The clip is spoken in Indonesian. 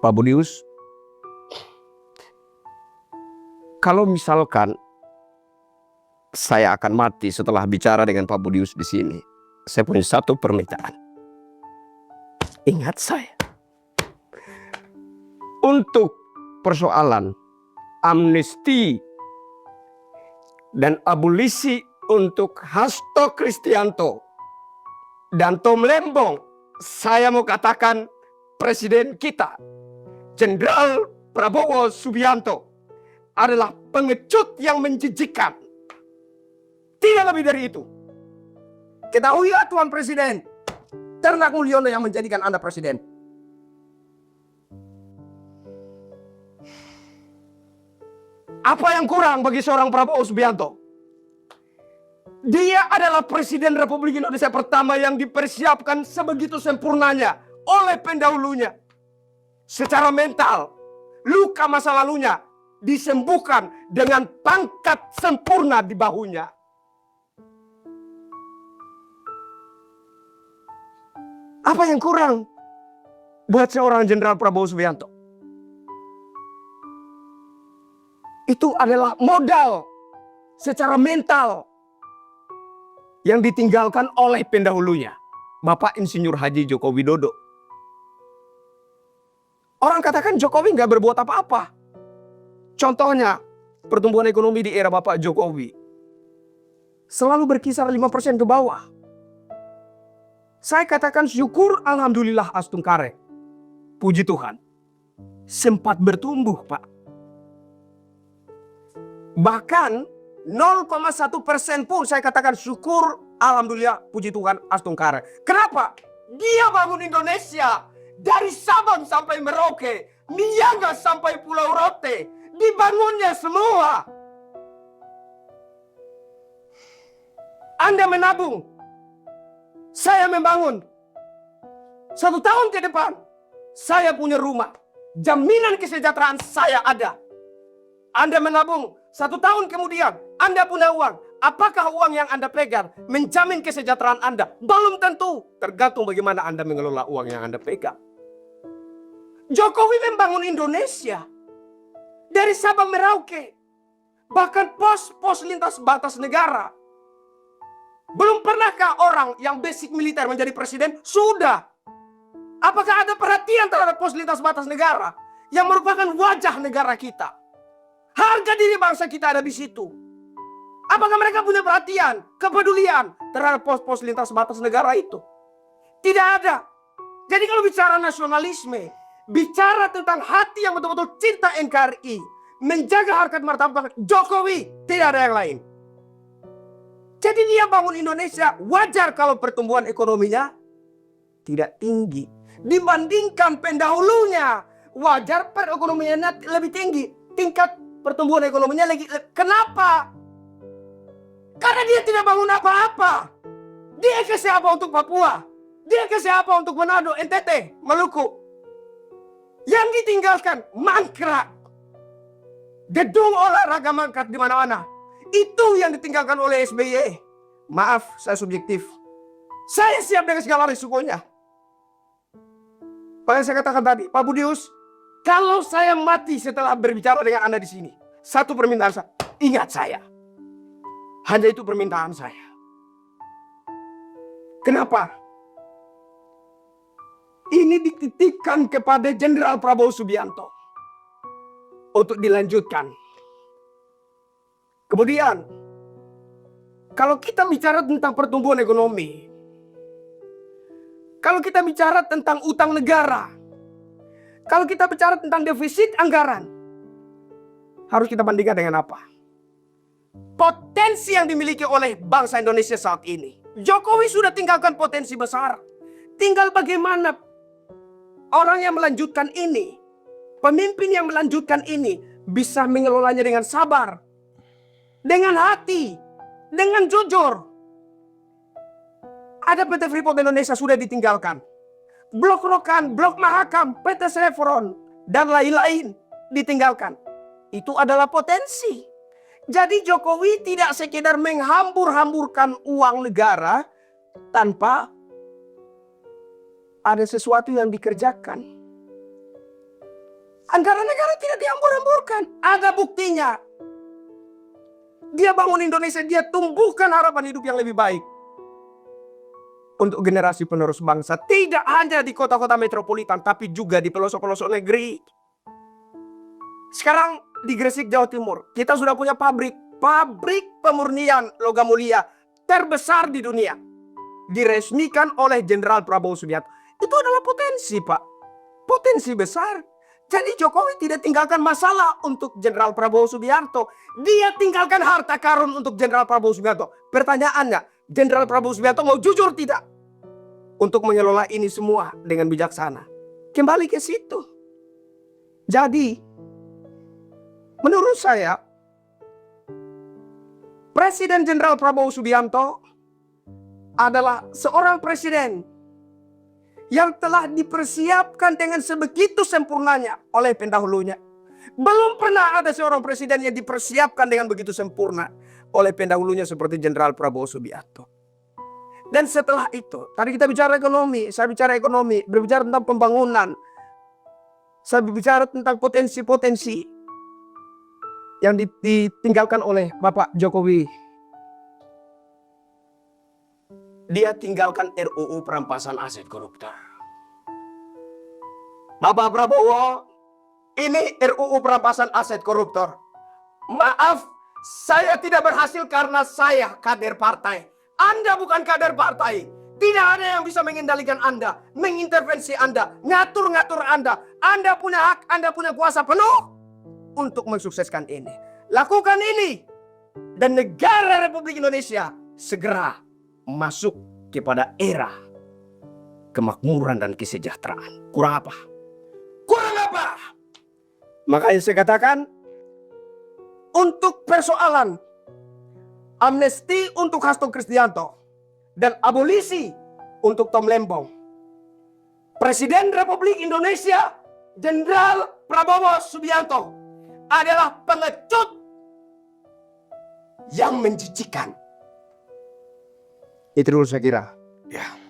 Pak Budius, kalau misalkan saya akan mati setelah bicara dengan Pak Budius di sini, saya punya satu permintaan. Ingat saya. Untuk persoalan amnesti dan abolisi untuk Hasto Kristianto dan Tom Lembong, saya mau katakan presiden kita, Jenderal Prabowo Subianto, adalah pengecut yang menjijikkan. Tidak lebih dari itu. Ketahui ya Tuan Presiden, Ternak Mulyono yang menjadikan Anda presiden. Apa yang kurang bagi seorang Prabowo Subianto? Dia adalah Presiden Republik Indonesia pertama yang dipersiapkan sebegitu sempurnanya oleh pendahulunya. Secara mental, luka masa lalunya disembuhkan dengan pangkat sempurna di bahunya. Apa yang kurang buat seorang Jenderal Prabowo Subianto? Itu adalah modal secara mental yang ditinggalkan oleh pendahulunya, Bapak Insinyur Haji Joko Widodo. Orang katakan Jokowi nggak berbuat apa-apa. Contohnya, pertumbuhan ekonomi di era Bapak Jokowi selalu berkisar 5% ke bawah. Saya katakan syukur alhamdulillah Astungkare. Puji Tuhan. Sempat bertumbuh, Pak. Bahkan 0,1% pun saya katakan syukur alhamdulillah puji Tuhan Astungkare. Kenapa? Dia bangun Indonesia dari Sabang sampai Merauke, Miangas sampai Pulau Rote, dibangunnya semua. Anda menabung, saya membangun. 1 tahun ke depan, saya punya rumah. Jaminan kesejahteraan saya ada. Anda menabung, 1 tahun kemudian, Anda punya uang. Apakah uang yang Anda pegang menjamin kesejahteraan Anda? Belum tentu. Tergantung bagaimana Anda mengelola uang yang Anda pegang. Jokowi membangun Indonesia dari Sabang Merauke. Bahkan pos-pos lintas batas negara. Belum pernahkah orang yang basic militer menjadi presiden? Sudah. Apakah ada perhatian terhadap pos lintas batas negara yang merupakan wajah negara kita? Harga diri bangsa kita ada di situ. Apakah mereka punya perhatian, kepedulian terhadap pos-pos lintas batas negara itu? Tidak ada. Jadi kalau bicara nasionalisme, bicara tentang hati yang betul-betul cinta NKRI, menjaga harkat martabat Jokowi, tidak ada yang lain. Jadi dia bangun Indonesia, wajar kalau pertumbuhan ekonominya tidak tinggi. Dibandingkan pendahulunya, wajar perekonomiannya lebih tinggi. Tingkat pertumbuhan ekonominya lagi. Kenapa? Karena dia tidak bangun apa-apa. Dia kasih apa untuk Papua? Dia kasih apa untuk Manado, NTT, Maluku? Yang ditinggalkan mangkrak. Gedung olahraga mangkrak di mana-mana. Itu yang ditinggalkan oleh SBY. Maaf, saya subjektif. Saya siap dengan segala risikonya. Makanya saya katakan tadi, Pak Budius, kalau saya mati setelah berbicara dengan Anda di sini, satu permintaan saya, ingat saya. Hanya itu permintaan saya. Kenapa? Ini dititipkan kepada Jenderal Prabowo Subianto untuk dilanjutkan. Kemudian, kalau kita bicara tentang pertumbuhan ekonomi, kalau kita bicara tentang utang negara, kalau kita bicara tentang defisit anggaran, harus kita bandingkan dengan apa? Potensi yang dimiliki oleh bangsa Indonesia saat ini. Jokowi sudah tinggalkan potensi besar. Tinggal bagaimana orang yang melanjutkan ini, pemimpin yang melanjutkan ini, bisa mengelolanya dengan sabar, dengan hati, dengan jujur. Ada PT Freeport Indonesia sudah ditinggalkan. Blok Rokan, Blok Mahakam, PT Chevron, dan lain-lain ditinggalkan. Itu adalah potensi. Jadi Jokowi tidak sekedar menghambur-hamburkan uang negara tanpa ada sesuatu yang dikerjakan. Anggaran negara tidak dihambur-hamburkan. Ada buktinya. Dia bangun Indonesia, dia tumbuhkan harapan hidup yang lebih baik untuk generasi penerus bangsa. Tidak hanya di kota-kota metropolitan, tapi juga di pelosok-pelosok negeri. Sekarang di Gresik, Jawa Timur, kita sudah punya pabrik pemurnian logam mulia terbesar di dunia. Diresmikan oleh Jenderal Prabowo Subianto. Itu adalah potensi, Pak. Potensi besar. Jadi Jokowi tidak tinggalkan masalah untuk Jenderal Prabowo Subianto. Dia tinggalkan harta karun untuk Jenderal Prabowo Subianto. Pertanyaannya, Jenderal Prabowo Subianto mau jujur tidak untuk mengelola ini semua dengan bijaksana? Kembali ke situ. Jadi, menurut saya, Presiden Jenderal Prabowo Subianto adalah seorang presiden yang telah dipersiapkan dengan sebegitu sempurnanya oleh pendahulunya. Belum pernah ada seorang presiden yang dipersiapkan dengan begitu sempurna oleh pendahulunya seperti Jenderal Prabowo Subianto. Dan setelah itu, tadi kita bicara ekonomi, saya bicara ekonomi, berbicara tentang pembangunan. Saya bicara tentang potensi-potensi yang ditinggalkan oleh Bapak Jokowi. Dia tinggalkan RUU perampasan aset koruptor. Bapak Prabowo, ini RUU perampasan aset koruptor. Maaf, saya tidak berhasil karena saya kader partai. Anda bukan kader partai. Tidak ada yang bisa mengendalikan Anda, mengintervensi Anda, ngatur-ngatur Anda. Anda punya hak, Anda punya kuasa penuh untuk mensukseskan ini. Lakukan ini. Dan negara Republik Indonesia segera masuk kepada era kemakmuran dan kesejahteraan. Kurang apa? Kurang apa? Makanya saya katakan, untuk persoalan amnesti untuk Hasto Kristianto dan abolisi untuk Tom Lembong, Presiden Republik Indonesia Jenderal Prabowo Subianto adalah pengecut yang menjijikan. Itu dulu saya kira. Ya.